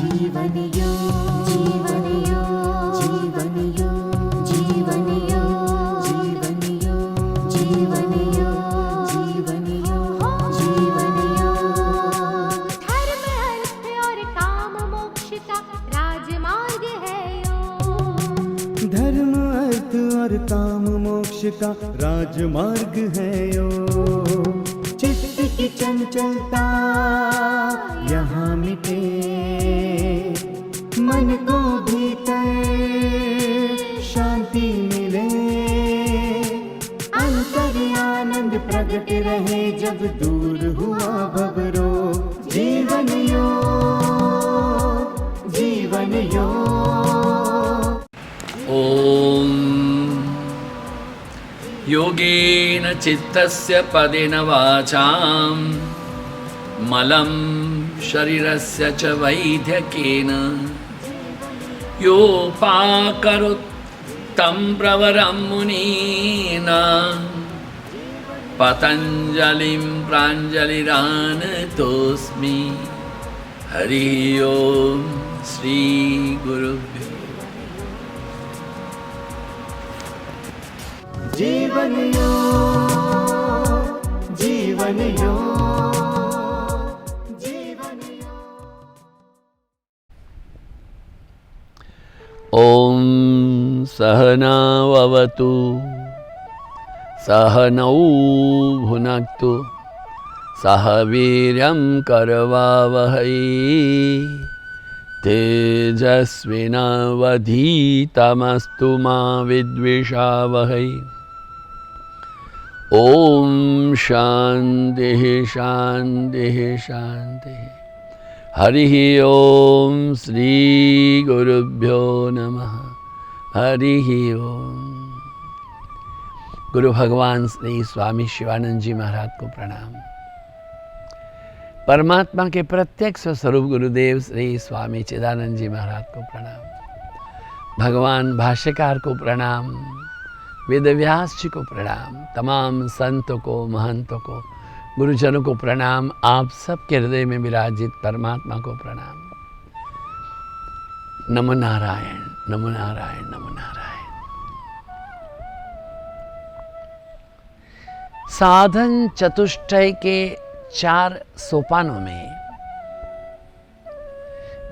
जीवन योग, जीवन योग, जीवन योग, जीवन योग, जीवन योग, जीवन योग, जीवन योग, जीवन योग। धर्म अर्थ और काम मोक्ष का राजमार्ग है योग। धर्म अर्थ और काम मोक्ष का राजमार्ग है योग। चित्त की चंचलता यहाँ मिटे, मन को भीतर शांति मिले, अंतर आनंद प्रकट रहे जब दूर हुआ भवरोग। जीवन योग, जीवन योग। ॐ योगेन चित्तस्य पदेन वाचां मलं शरीरस्य च वैद्यकेन योपाकरोत् तं प्रवरं मुनीना पतञ्जलिं प्राञ्जलिरानतोऽस्मि। हरि ओं श्री गुरुभ्यो। जीवन योग, जीवन योग, जीवन योग। ॐ सहनाववतु सहनौ भुनक्तु सह वीर्यं करवावहै तेजस्विनावधीतमस्तु मा विद्विषावहै। ॐ शान्तिः शान्तिः शान्तिः। हरिः ॐ श्री गुरुभ्यो नमः। हरिः ॐ। गुरु भगवान श्री स्वामी शिवानंद जी महाराज को प्रणाम। परमात्मा के प्रत्यक्ष स्वरूप गुरुदेव श्री स्वामी चिदानंद जी महाराज को प्रणाम। भगवान भाष्यकार को प्रणाम, वेदव्यास जी को प्रणाम, तमाम संतों को, महंतों को, गुरुजनों को प्रणाम। आप सबके हृदय में विराजित परमात्मा को प्रणाम। नमो नारायण, नमो नारायण, नमो नारायण। साधन चतुष्टय के 4 सोपानों में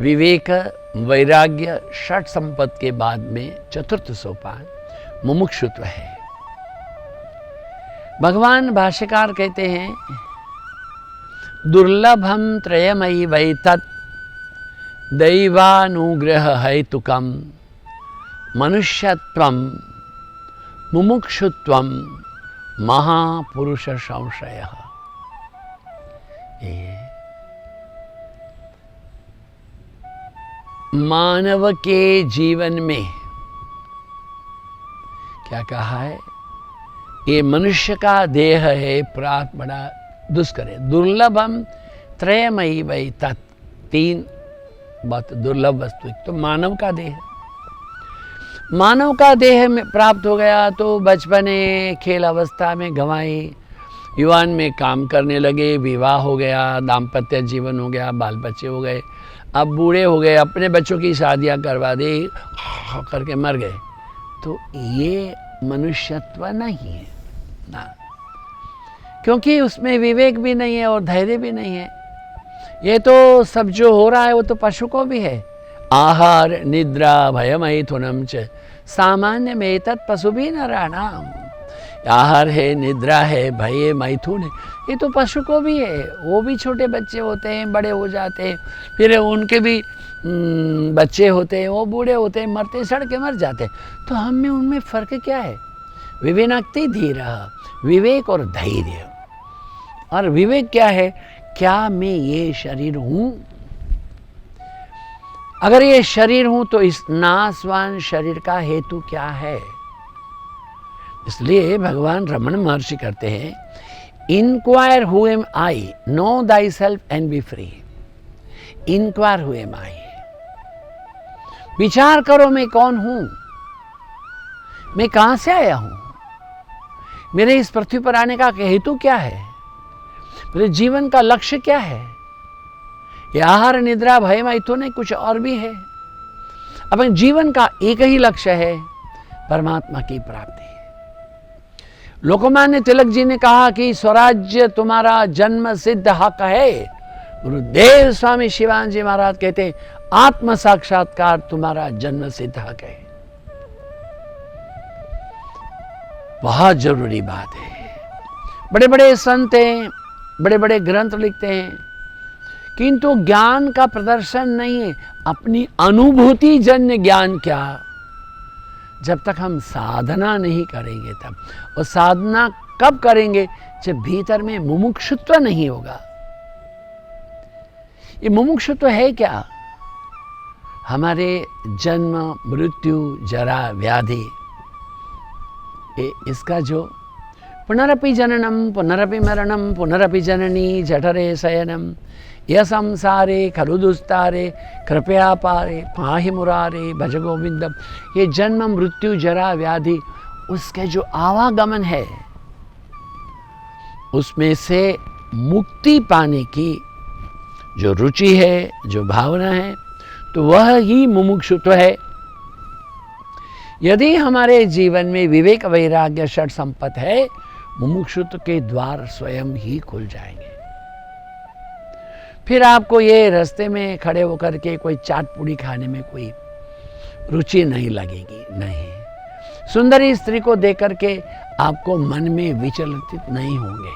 विवेक, वैराग्य, षट संपत्ति के बाद में चतुर्थ सोपान मुमुक्षुत्व है। भगवान भाष्यकार कहते हैं दुर्लभम त्रयमयी वै तत् दैवानुग्रह हेतुकम मनुष्यत्वम मुमुक्षुत्वम महापुरुष संशय। मानव के जीवन में क्या कहा है? ये मनुष्य का देह है प्रात बड़ा दुष्कर है। दुर्लभम त्रयमयी वै तत्, 3 बहुत दुर्लभ वस्तु। तो मानव का देह, मानव का देह में प्राप्त हो गया तो बचपने खेल अवस्था में गंवाई, युवान में काम करने लगे, विवाह हो गया, दाम्पत्य जीवन हो गया, बाल बच्चे हो गए, अब बूढ़े हो गए, अपने बच्चों की शादियां करवा दी, करके मर गए। तो ये मनुष्यत्व नहीं है ना, क्योंकि उसमें विवेक भी नहीं है और धैर्य भी नहीं है। ये तो सब जो हो रहा है वो तो पशु को भी है। आहार निद्रा भयमैथुनम च सामान्य में तत् पशु भी नराणाम। आहार है, निद्रा है, भय मैथुन है, ये तो पशु को भी है। वो भी छोटे बच्चे होते हैं, बड़े हो जाते हैं, फिर उनके भी बच्चे होते हैं, वो बूढ़े होते हैं, मरते सड़ के मर जाते हैं। तो हम में उनमें फ़र्क क्या है? विवेनक्ति धीर, विवेक और धैर्य। और विवेक क्या है? क्या मैं ये शरीर हूँ? अगर ये शरीर हूँ तो इस नाशवान शरीर का हेतु क्या है? इसलिए भगवान रमण महर्षि करते हैं, inquire who am I, know thyself and be free. Inquire who am I, विचार करो मैं कौन हूं, मैं कहां से आया हूं, मेरे इस पृथ्वी पर आने का हेतु क्या है, मेरे जीवन का लक्ष्य क्या है, ये आहार निद्रा भय मैथुन नहीं, कुछ और भी है। अपने जीवन का एक ही लक्ष्य है, परमात्मा की प्राप्ति। लोकमान्य तिलक जी ने कहा कि स्वराज्य तुम्हारा जन्म सिद्ध हक है। गुरुदेव स्वामी शिवानंद जी महाराज कहते हैं आत्म साक्षात्कार तुम्हारा जन्म सिद्ध हक है। बहुत जरूरी बात है। बड़े बड़े संत हैं, बड़े बड़े ग्रंथ लिखते हैं, किंतु ज्ञान का प्रदर्शन नहीं है। अपनी अनुभूति जन्य ज्ञान क्या, जब तक हम साधना नहीं करेंगे तब। और साधना कब करेंगे, जब भीतर में मुमुक्षुत्व नहीं होगा। ये मुमुक्षुत्व है क्या, हमारे जन्म मृत्यु जरा व्याधि, इसका जो पुनरपि जननम पुनरपि मरणम पुनरपि जननी जठरे शयनम यह संसारे खलु दुस्तारे कृपया पारे पाहि मुरारे भज गोविंदम। ये जन्म मृत्यु जरा व्याधि, उसके जो आवागमन है, उसमें से मुक्ति पाने की जो रुचि है, जो भावना है, तो वह ही मुमुक्षुत्व है। यदि हमारे जीवन में विवेक वैराग्य षट संपत्ति है, मुमुक्षुत्व के द्वार स्वयं ही खुल जाएंगे। फिर आपको ये रास्ते में खड़े होकर के कोई चाट पूड़ी खाने में कोई रुचि नहीं लगेगी, नहीं। सुंदरी स्त्री को देख करके आपको मन में विचलित नहीं होंगे।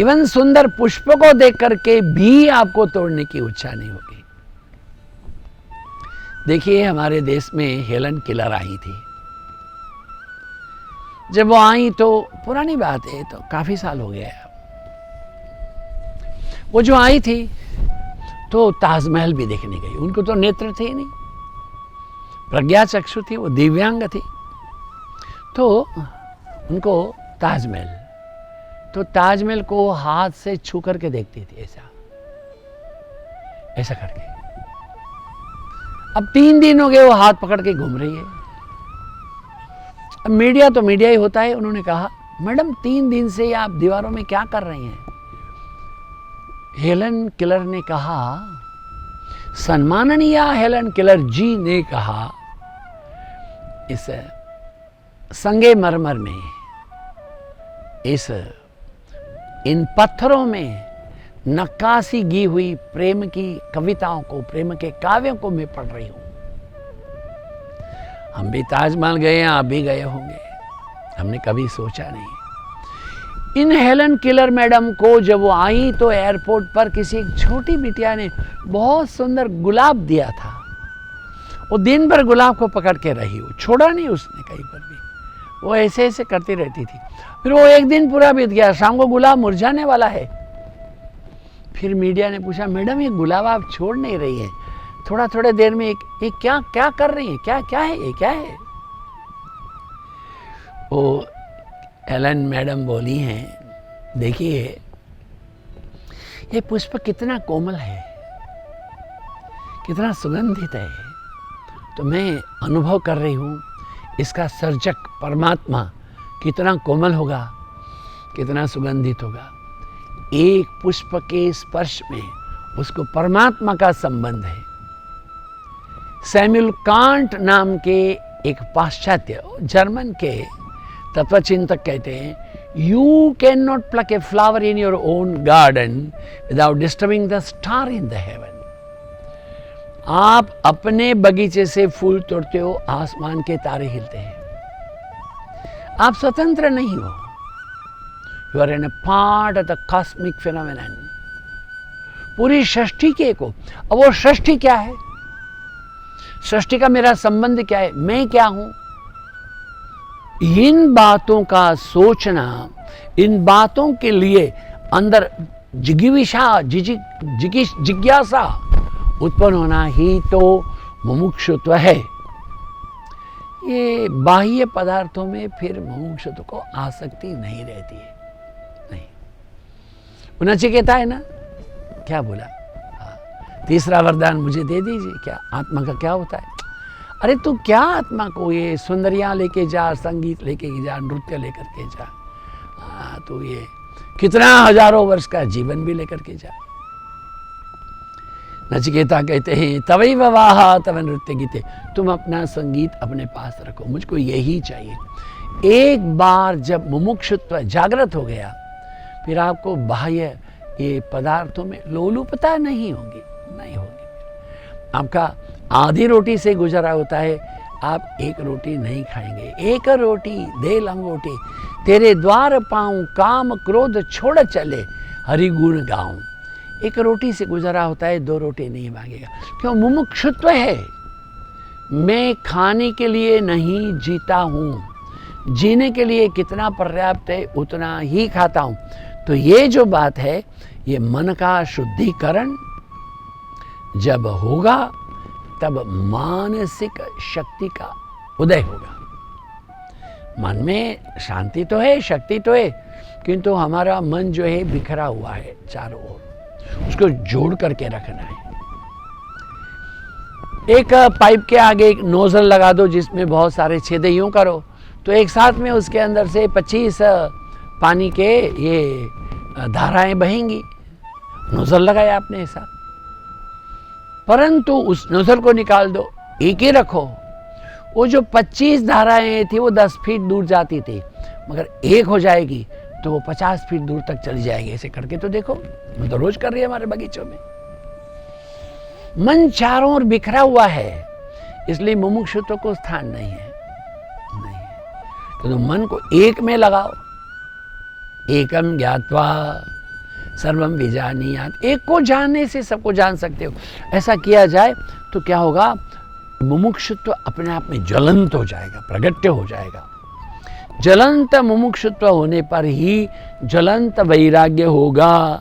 इवन सुंदर पुष्प को देख करके भी आपको तोड़ने की इच्छा नहीं होगी। देखिए, हमारे देश में हेलन केलर आई थी। जब वो आई तो पुरानी बात है, तो काफी साल हो गया। वो जो आई थी तो ताजमहल भी देखने गई। उनको तो नेत्र थे नहीं, प्रज्ञा चक्षु थी, वो दिव्यांग थी। तो उनको ताजमहल, तो ताजमहल को हाथ से छू करके देखती थी, ऐसा ऐसा करके। अब 3 दिन हो गए वो हाथ पकड़ के घूम रही है। अब मीडिया तो मीडिया ही होता है। उन्होंने कहा, मैडम 3 दिन से आप दीवारों में क्या कर रही हैं? हेलन केलर ने कहा, सम्माननीय हेलन केलर जी ने कहा, इस संगमरमर में, इन पत्थरों में नक्काशी की हुई प्रेम की कविताओं को, प्रेम के काव्यों को मैं पढ़ रही हूं। हम भी ताजमहल गए हैं, आप भी गए होंगे, हमने कभी सोचा नहीं। इन हेलन केलर मैडम को जब वो आई तो एयरपोर्ट पर किसी एक छोटी बिटिया ने बहुत सुंदर गुलाब दिया था। वो दिन भर गुलाब को पकड़ के रही, वो छोड़ा नहीं उसने कहीं पर भी। वो ऐसे ऐसे करती रहती थी। फिर वो एक दिन पूरा बीत गया, शाम को गुलाब मुरझाने वाला है। फिर मीडिया ने पूछा, मैडम ये गुलाब आप छोड़ नहीं रही है, थोड़ा देर में एक क्या क्या कर रही है, क्या है ये, क्या है? वो हेलन मैडम बोली हैं, देखिए ये पुष्प कितना कोमल है, कितना सुगंधित है। तो मैं अनुभव कर रही हूँ इसका सर्जक परमात्मा कितना कोमल होगा, कितना सुगंधित होगा। एक पुष्प के स्पर्श में उसको परमात्मा का संबंध है। सैमुअल कांट नाम के एक पाश्चात्य जर्मन के तत्वचिंतक कहते हैं, you can not plug a flower in your own garden without disturbing the star in the haven. आप अपने बगीचे से फूल तोड़ते हो, आसमान के तारे हिलते हैं। आप स्वतंत्र नहीं हो, you are an a part of the cosmic phenomenon. पूरी सृष्टि के को। अब वो सृष्टि क्या है, सृष्टि का मेरा संबंध क्या है, मैं क्या हूं, इन बातों का सोचना, इन बातों के लिए अंदर जिज्ञासा उत्पन्न होना ही तो मुमुक्षुत्व है। ये बाह्य पदार्थों में फिर मुमुक्षुत्व को आसक्ति नहीं रहती है। नहीं, नचिकेता है ना, क्या बोला, तीसरा वरदान मुझे दे दीजिए, क्या आत्मा का क्या होता है? अरे तू क्या आत्मा को ये सुंदरियां लेके जा, संगीत लेके जा, नृत्य लेकर के जा, तो ये कितना हजारों वर्ष का जीवन भी लेकर के जा। नचिकेता कहते हैं तवैव वाह तव नृत्य गीते, तुम अपना संगीत अपने पास रखो, मुझको यही चाहिए। एक बार जब मुमुक्षुत्व जागृत हो गया, फिर आपको बाह्य ये पदार्थों में लोलुपता नहीं होगी। आपका आधी रोटी से गुजारा होता है, आप एक रोटी नहीं खाएंगे। एक रोटी दे लंगोटी, तेरे द्वार पाऊं काम क्रोध छोड़ चले, हरि गुण गाऊं। एक रोटी से गुजारा होता है, 2 रोटी नहीं मांगेगा। क्यों? मुमुक्षुत्व है। मैं खाने के लिए नहीं जीता हूँ, जीने के लिए कितना पर्याप्त है उतना ही खाता हूँ। तो ये जो बात है, ये मन का शुद्धिकरण जब होगा तब मानसिक शक्ति का उदय होगा। मन में शांति तो है, शक्ति तो है, किंतु हमारा मन जो है बिखरा हुआ है चारों ओर, उसको जोड़ करके रखना है। एक पाइप के आगे एक नोजल लगा दो जिसमें बहुत सारे छेद, यूं करो तो एक साथ में उसके अंदर से 25 पानी के ये धाराएं बहेंगी। नोजल लगाया आपने ऐसा, परंतु उस नोजल को निकाल दो, एक ही रखो। वो जो 25 धाराएं थी वो 10 फीट दूर जाती थी, मगर एक हो जाएगी तो वो 50 फीट दूर तक चली जाएगी। ऐसे करके तो देखो, हम तो रोज कर रही है हमारे बगीचों में। मन चारों ओर बिखरा हुआ है, इसलिए मुमुक्षुत्व को स्थान नहीं है। तो मन को एक में लगाओ। एकम ज्ञात्वा सर्वम विजानीयात्, एक को जानने से सबको जान सकते हो। ऐसा किया जाए तो क्या होगा? मुमुक्षुत्व अपने आप में ज्वलंत हो जाएगा, प्रगट्य हो जाएगा। ज्वलंत मुमुक्षुत्व होने पर ही ज्वलंत वैराग्य होगा,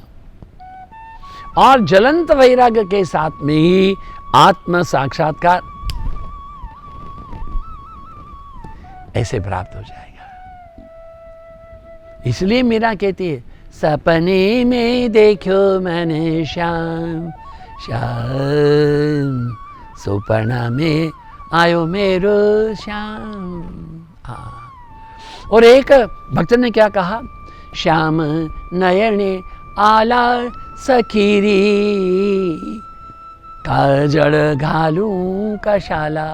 और ज्वलंत वैराग्य के साथ में ही आत्म साक्षात्कार ऐसे प्राप्त हो जाएगा। इसलिए मीरा कहती है, सपने में देखो मैंने श्याम श्याम, सुपना में आयो मेरो श्याम। और एक भक्त ने क्या कहा? श्याम नयने आला सखीरी, काजल घालूं कशाला।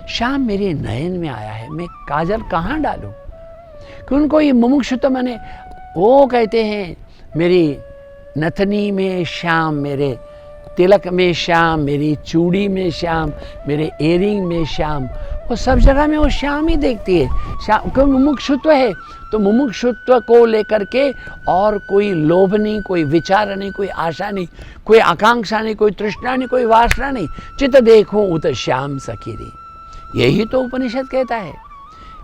श्याम मेरे नयन में आया है, मैं काजल कहाँ डालूं? कि उनको ये मुमुक्षुत्व माने, वो कहते हैं मेरी नथनी में श्याम, मेरे तिलक में श्याम, मेरी चूड़ी में श्याम, मेरे एयरिंग में श्याम, वो सब जगह में वो श्याम ही देखती है। श्याम क्यों? मुमुक्षुत्व है। तो मुमुक्षुत्व को लेकर के और कोई लोभ नहीं, कोई विचार नहीं, कोई आशा नहीं, कोई आकांक्षा नहीं, कोई तृष्णा नहीं, कोई वासना नहीं। चित देखो उत श्याम सखीरी, यही तो उपनिषद कहता है।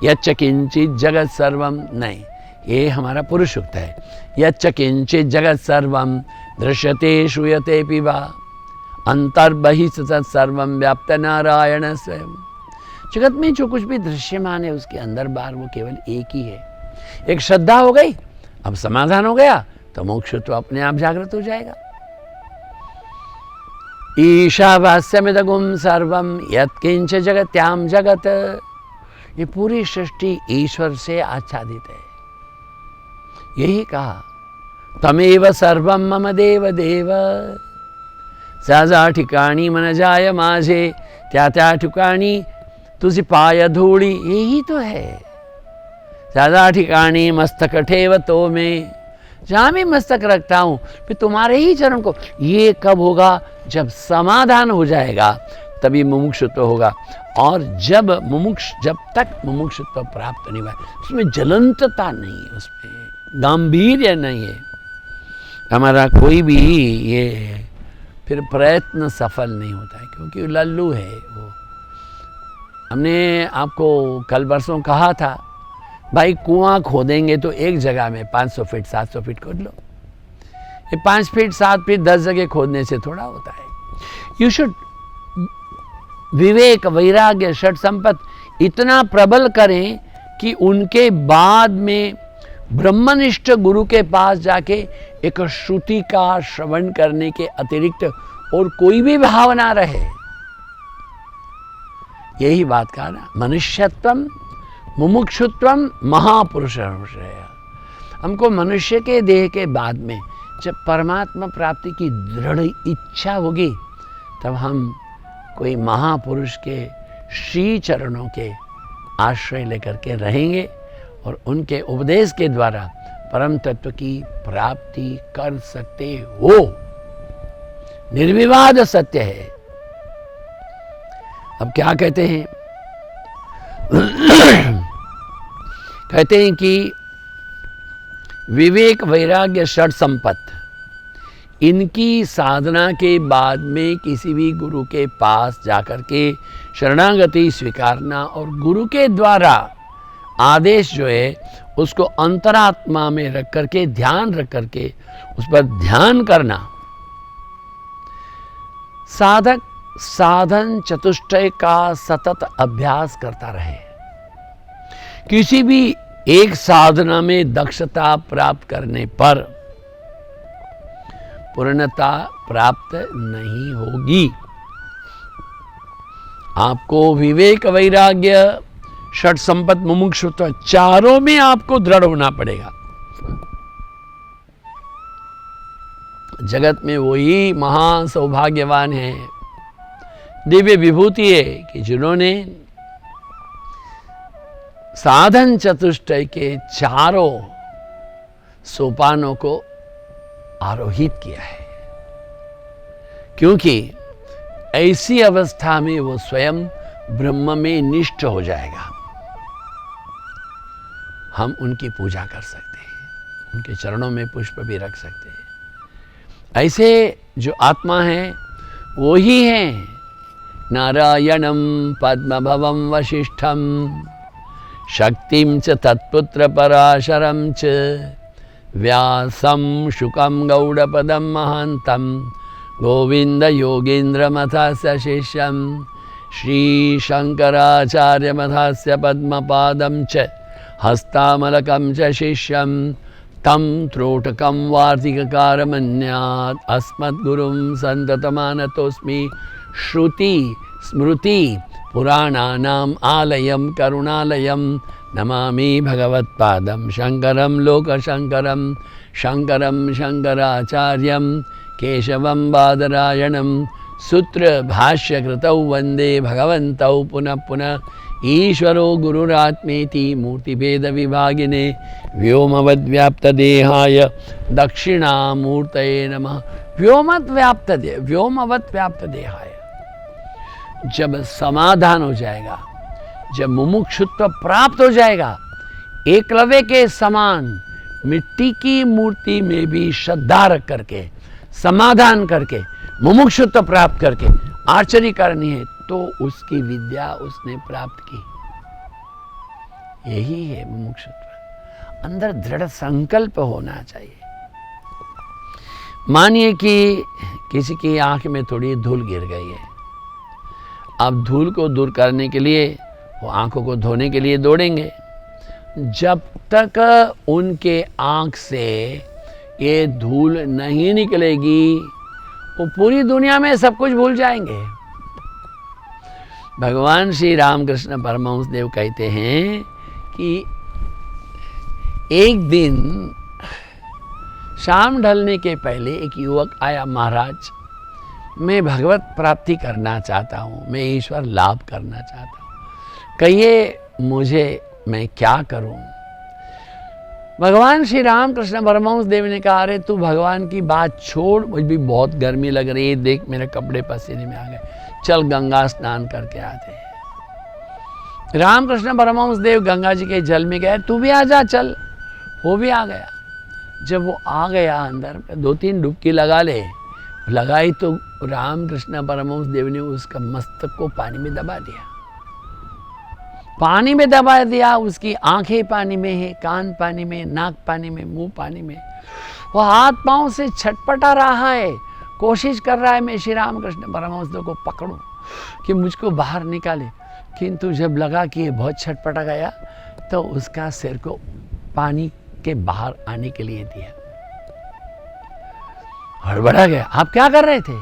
यच्च किंचित जगत सर्वम, नहीं, ये हमारा पुरुष सूक्त है। यच्च किंचित जगत सर्वम दृश्यते श्रूयते पिबा, अंतर्बहि सर्वम व्याप्त नारायण स्वयं। जगत में जो कुछ भी दृश्यमान है उसके अंदर बाहर वो केवल एक ही है। एक श्रद्धा हो गई, अब समाधान हो गया, तो मोक्ष तो अपने आप जागृत हो जाएगा। ईशावास्यमिदगुं सर्वम यत्किंच जगत्याम जगत, ये पूरी सृष्टि ईश्वर से आच्छादित है। यही कहा, तमेव सर्वम मम देव देव, जा ठिकाणी मन जाय माझे, त्या ठिकाणी तुझी पाय धूड़ी, यही तो है। ज्यादा ठिकाणी मस्तक ठेव तो में, जहाँ भी मस्तक रखता हूँ फिर तुम्हारे ही चरण को। ये कब होगा? जब समाधान हो जाएगा तभी मुमुक्षुत्व होगा। और जब तक मुमुक्षुत्व प्राप्त नहीं हुआ, उसमें ज्वलंतता नहीं है, उसमें गांभीर्य नहीं है, हमारा कोई भी ये फिर प्रयत्न सफल नहीं होता है, क्योंकि लल्लू है वो। हमने आपको कल परसों कहा था, भाई कुआं खोदेंगे तो एक जगह में 500 फीट 700 फीट खोद लो। ये 5 फीट 7 फीट 10 जगह खोदने से थोड़ा होता है। यू शुड विवेक वैराग्य षट संपत इतना प्रबल करें कि उनके बाद में ब्रह्मनिष्ठ गुरु के पास जाके एक श्रुति का श्रवण करने के अतिरिक्त और कोई भी भावना रहे। यही बात कहा ना, मनुष्यत्वम मुमुक्षुत्वम महापुरुष। हमको मनुष्य के देह के बाद में जब परमात्मा प्राप्ति की दृढ़ इच्छा होगी तब हम कोई महापुरुष के श्री चरणों के आश्रय लेकर के रहेंगे और उनके उपदेश के द्वारा परम तत्व की प्राप्ति कर सकते हो। निर्विवाद सत्य है। अब क्या कहते हैं? कहते हैं कि विवेक वैराग्य षट संपत्ति, इनकी साधना के बाद में किसी भी गुरु के पास जाकर के शरणागति स्वीकारना और गुरु के द्वारा आदेश जो है उसको अंतरात्मा में रख करके, ध्यान रख करके उस पर ध्यान करना। साधक साधन चतुष्टय का सतत अभ्यास करता रहे। किसी भी एक साधना में दक्षता प्राप्त करने पर पूर्णता प्राप्त नहीं होगी। आपको विवेक वैराग्य षट संपत्ति मुमुक्षुत्व चारों में आपको दृढ़ होना पड़ेगा। जगत में वही महान सौभाग्यवान है, दिव्य विभूति है कि जिन्होंने साधन चतुष्टय के चारों सोपानों को आरोहित किया है। क्योंकि ऐसी अवस्था में वो स्वयं ब्रह्म में निष्ठ हो जाएगा। हम उनकी पूजा कर सकते हैं, उनके चरणों में पुष्प भी रख सकते हैं। ऐसे जो आत्मा है वो ही है नारायणं पद्मभवं वशिष्ठं शक्तिं च तत्पुत्र पराशरं च व्यासं शुकं गौडपदं महान्तं गोविंद योगीन्द्रमथस्य शिष्यं श्रीशंकराचार्यमथस्य पद्मपादं च हस्तामलकं च शिष्यं तं त्रोटकं वार्तिककारमन्यात् अस्मद्गुरुं सन्ततमानतोऽस्मि। श्रुति स्मृति पुराणानाम् आलयं करुणालयं नमामि भगवत्पादं शंकरं लोकशंकरं शंकरं शंकराचार्यं केशवं बादरायणं सूत्र भाष्यकृतौ वन्दे भगवन्तौ पुनः पुनः ईश्वरो गुरुरात्मेति मूर्तिभेद विभागिने व्योमवद्व्याप्तदेहाय दक्षिणामूर्तये नमः। व्योमवत् व्याप्त देहाय जब समाधान हो जाएगा, जब मुमुक्षुत्व प्राप्त हो जाएगा, एकलव्य के समान मिट्टी की मूर्ति में भी श्रद्धा रख करके, समाधान करके, मुमुक्षुत्व प्राप्त करके आर्चरी करनी है तो उसकी विद्या उसने प्राप्त की। यही है मुमुक्षुत्व। अंदर दृढ़ संकल्प होना चाहिए। मानिए कि किसी की आंख में थोड़ी धूल गिर गई है। अब धूल को दूर करने के लिए वो आंखों को धोने के लिए दौड़ेंगे। जब तक उनके आंख से ये धूल नहीं निकलेगी वो पूरी दुनिया में सब कुछ भूल जाएंगे। भगवान श्री रामकृष्ण परमहंस देव कहते हैं कि एक दिन शाम ढलने के पहले एक युवक आया, महाराज मैं भगवत प्राप्ति करना चाहता हूँ, मैं ईश्वर लाभ करना चाहता हूँ, कहिए मुझे मैं क्या करूँ। भगवान श्री रामकृष्ण परमहंस देव ने कहा, अरे तू भगवान की बात छोड़, मुझे भी बहुत गर्मी लग रही है, देख मेरे कपड़े पसीने में आ गए, चल गंगा स्नान करके आते हैं। रामकृष्ण परमहंस देव गंगा जी के जल में गए, तू भी आ जा चल। वो भी आ गया। जब वो आ गया अंदर, 2-3 डुबकी लगाई तो रामकृष्ण परमहंस देव ने उसका मस्तक को पानी में दबा दिया। पानी में दबा दिया, उसकी आंखें पानी में है, कान पानी में, नाक पानी में, मुंह पानी में। वो हाथ पांव से छटपटा रहा है, कोशिश कर रहा है मैं श्री रामकृष्ण परमहंस देव को पकड़ूं कि मुझको बाहर निकाले, किंतु जब लगा कि ये बहुत छटपटा गया तो उसका सिर को पानी के बाहर आने के लिए दिया। हड़बड़ा गया, आप क्या कर रहे थे,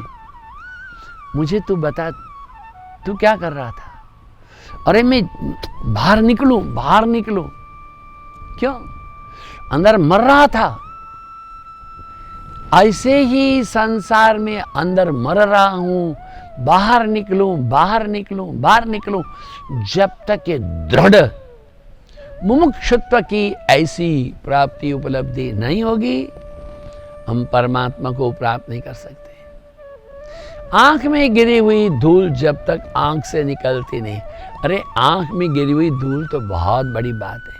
मुझे तू बता, तू क्या कर रहा था। अरे मैं बाहर निकलूं। क्यों, अंदर मर रहा था। ऐसे ही संसार में अंदर मर रहा हूं, बाहर निकलूं, बाहर निकलूं, बाहर निकलूं, जब तक ये दृढ़ मुमुक्षुत्व की ऐसी प्राप्ति उपलब्धि नहीं होगी, हम परमात्मा को प्राप्त नहीं कर सकते। आंख में गिरी हुई धूल जब तक आंख से निकलती नहीं, अरे आंख में गिरी हुई धूल तो बहुत बड़ी बात है।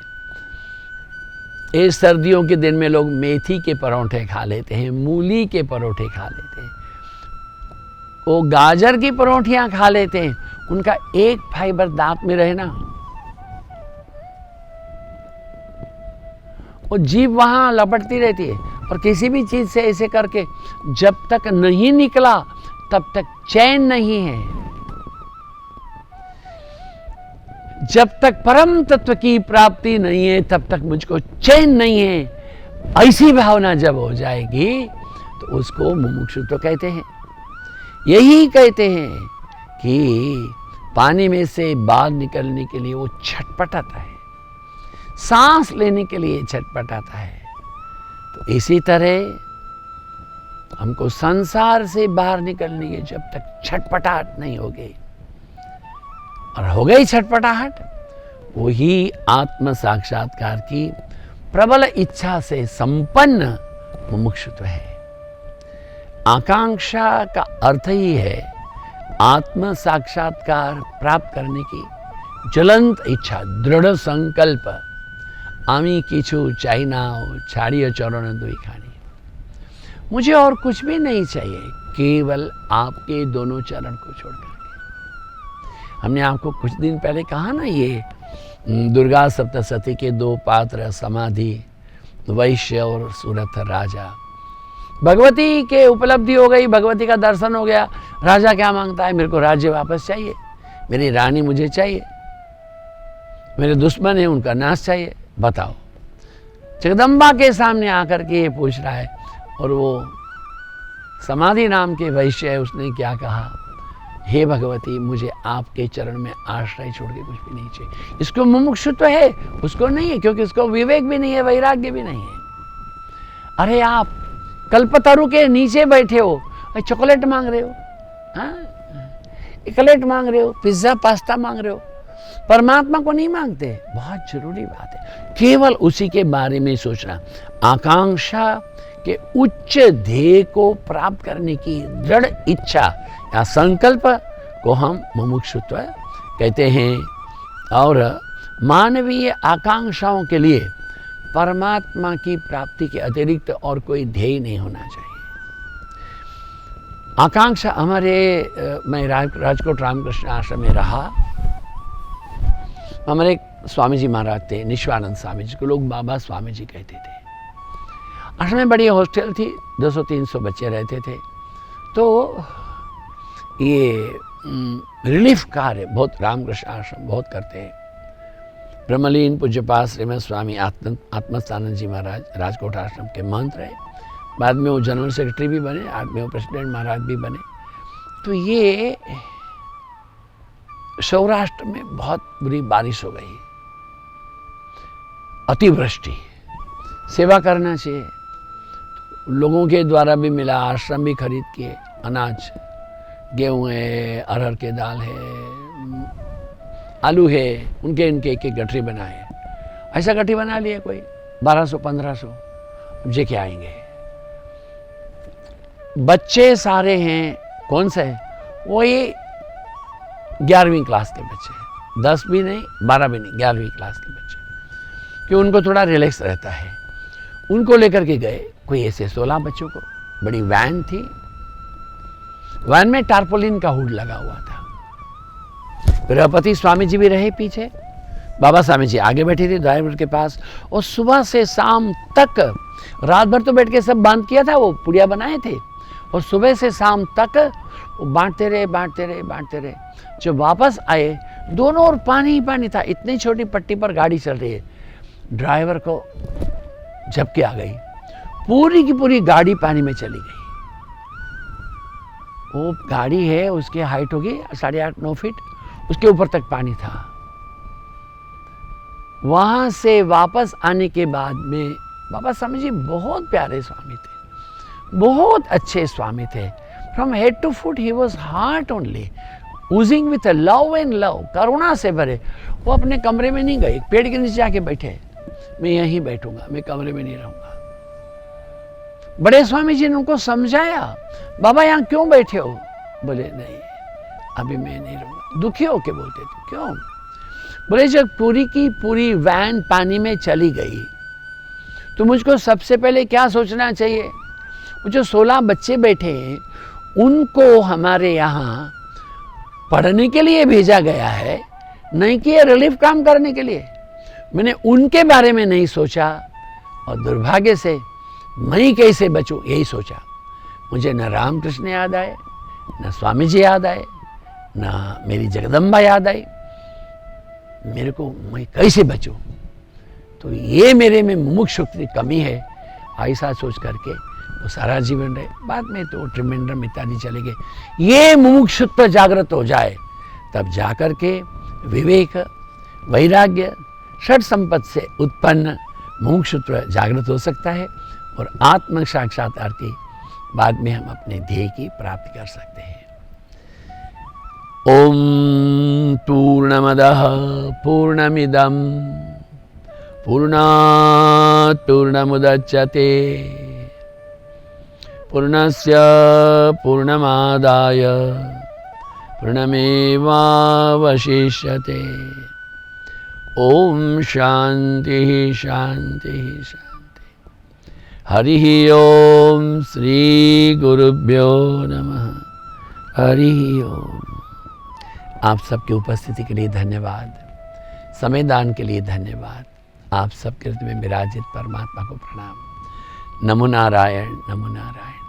इस सर्दियों के दिन में लोग मेथी के परोठे खा लेते हैं, मूली के परोठे खा लेते हैं, वो गाजर की परोठियां खा लेते हैं, उनका एक फाइबर दांत में रहे ना, वो जीभ वहां लपटती रहती है। और किसी भी चीज से ऐसे करके जब तक नहीं निकला तब तक चैन नहीं है। जब तक परम तत्व की प्राप्ति नहीं है तब तक मुझको चैन नहीं है। ऐसी भावना जब हो जाएगी तो उसको मुमुक्षुत्व कहते हैं। यही कहते हैं कि पानी में से बाहर निकलने के लिए वो छटपटाता है, सांस लेने के लिए छटपटाता है। तो इसी तरह हमको संसार से बाहर निकलने की जब तक छटपटाहट नहीं होगी, और हो गई छटपटाहट, वही आत्म साक्षात्कार की प्रबल इच्छा से संपन्न मुमुक्षुत्व है। आकांक्षा का अर्थ ही है आत्म साक्षात्कार प्राप्त करने की ज्वलंत इच्छा, दृढ़ संकल्प। आमी किछु चाही नाओ, छाड़ियो चरण दुई खानी। मुझे और कुछ भी नहीं चाहिए, केवल आपके दोनों चरण को छोड़ करके। हमने आपको कुछ दिन पहले कहा ना, ये दुर्गा सप्तशती के दो पात्र, समाधि, वैश्य और सूरथ राजा। भगवती के उपलब्धि हो गई, भगवती का दर्शन हो गया। राजा क्या मांगता है? मेरे को राज्य वापस चाहिए, मेरी रानी मुझे चाहिए, मेरे दुश्मन है उनका नाश चाहिए। बताओ, जगदम्बा के सामने आकर के ये पूछ रहा है। और वो समाधि नाम के वैश्य है, उसने क्या कहा? हे भगवती, मुझे आपके चरण में आश्रय छोड़ के कुछ भी नहीं चाहिए। इसको मुमुक्षुत्व है, उसको नहीं है, क्योंकि उसको विवेक भी नहीं है, वैराग्य भी नहीं है। अरे आप कल्पतरु के नीचे बैठे हो, चॉकलेट मांग रहे हो, हाँ, चॉकलेट मांग रहे हो, पिज्जा पास्ता मांग रहे हो, परमात्मा को नहीं मांगते। बहुत जरूरी बात है, केवल उसी के बारे में सोचना। आकांक्षा के उच्च ध्येय को प्राप्त करने की दृढ़ इच्छा या संकल्प को हम मुमुक्षुत्व कहते हैं। और मानवीय आकांक्षाओं के लिए परमात्मा की प्राप्ति के अतिरिक्त और कोई ध्येय नहीं होना चाहिए। आकांक्षा मैं राजकोट रामकृष्ण आश्रम में रहा। हमारे स्वामी जी महाराज थे, निश्वानंद स्वामी जी को लोग बाबा स्वामी जी कहते थे। आश्रम में बड़ी हॉस्टल थी, 200-300 बच्चे रहते थे। तो ये रिलीफ कार्य बहुत रामकृष्ण आश्रम बहुत करते हैं। ब्रह्मलीन पूज्यपाद श्रीमद स्वामी आत्मस्थानंद जी महाराज राजकोट आश्रम के महंत रहे। बाद में वो जनरल सेक्रेटरी भी बने, बाद में वो प्रेसिडेंट महाराज भी बने। तो ये सौराष्ट्र में बहुत बुरी बारिश हो गई, अतिवृष्टि। सेवा करना चाहिए, लोगों के द्वारा भी मिला, आश्रम भी खरीद किए, अनाज, गेहूँ है, अरहर के दाल है, आलू है, उनके एक गठरी बनाए। ऐसा गठरी बना लिए कोई 1200-1500 जे के आएंगे। बच्चे सारे हैं, कौन से हैं? वो ये 11वीं क्लास के बच्चे, 10 भी नहीं, 12 भी नहीं, 11वीं क्लास के बच्चे, कि उनको थोड़ा रिलैक्स रहता है। उनको लेकर के गए, कोई ऐसे 16 बच्चों को। बड़ी वैन थी, वैन में टारपोलिन का हुड लगा हुआ था। गृहपति स्वामी जी भी रहे पीछे, बाबा स्वामी जी आगे बैठे थे ड्राइवर के पास। और सुबह से शाम तक, रात भर तो बैठ के सब बांध किया था, वो पुड़िया बनाए थे, और सुबह से शाम तक वो बांटते रहे। जब वापस आए, दोनों ओर पानी ही पानी था। इतनी छोटी पट्टी पर गाड़ी चल रही है, ड्राइवर को झपकी आ गई, पूरी की पूरी गाड़ी पानी में चली गई। वो गाड़ी है, उसकी हाइट होगी 8.5-9 फीट, उसके ऊपर तक पानी था। वहां से वापस आने के बाद में बाबा स्वामी जी बहुत प्यारे स्वामी थे, बहुत अच्छे स्वामी थे। From head to foot he was heart only, oozing with a love and love, करुणा से भरे। वो अपने कमरे में नहीं गए, पेड़ के नीचे जाके बैठे, मैं यहीं बैठूंगा, मैं कमरे में नहीं रहूंगा। बड़े स्वामी जी ने उनको समझाया, बाबा यहाँ क्यों बैठे हो? बोले नहीं, अभी मैं नहीं रहूंगा। दुखी होके बोलते थे, क्यों? बोले जब पूरी की पूरी वैन पानी में चली गई तो मुझको सबसे पहले क्या सोचना चाहिए? वो जो 16 बच्चे बैठे हैं उनको हमारे यहाँ पढ़ने के लिए भेजा गया है, नहीं कि ये रिलीफ काम करने के लिए। मैंने उनके बारे में नहीं सोचा और दुर्भाग्य से मैं कैसे बचूं यही सोचा। मुझे न रामकृष्ण याद आए, न स्वामी जी याद आए, न मेरी जगदम्बा याद आई। मेरे को मैं कैसे बचूं? तो ये मेरे में मुमुक्षुत्व की कमी है, ऐसा सोच करके वो सारा जीवन रहे। बाद में तो त्रिवेंद्रम इत्यादि चले गए। ये मुमुक्षुत्व जागृत हो जाए तब जाकर के विवेक, वैराग्य, षट संपत्ति से उत्पन्न मुमुक्षुत्व जागृत हो सकता है और आत्म साक्षात्कार के बाद में हम अपने ध्येय की प्राप्ति कर सकते हैं। ओम पूर्णमदः पूर्णमिदं पूर्णात् पूर्णमुदच्यते पूर्णस्य पूर्णमादाय पूर्णमेवावशिष्यते। ओम शांति शांति शांति। हरि ओम श्री गुरुभ्यो नमः। हरि ओम। आप सबकी उपस्थिति के लिए धन्यवाद, समय दान के लिए धन्यवाद। आप सबके हृदय में विराजित परमात्मा को प्रणाम। नमो नारायण, नमो नारायण।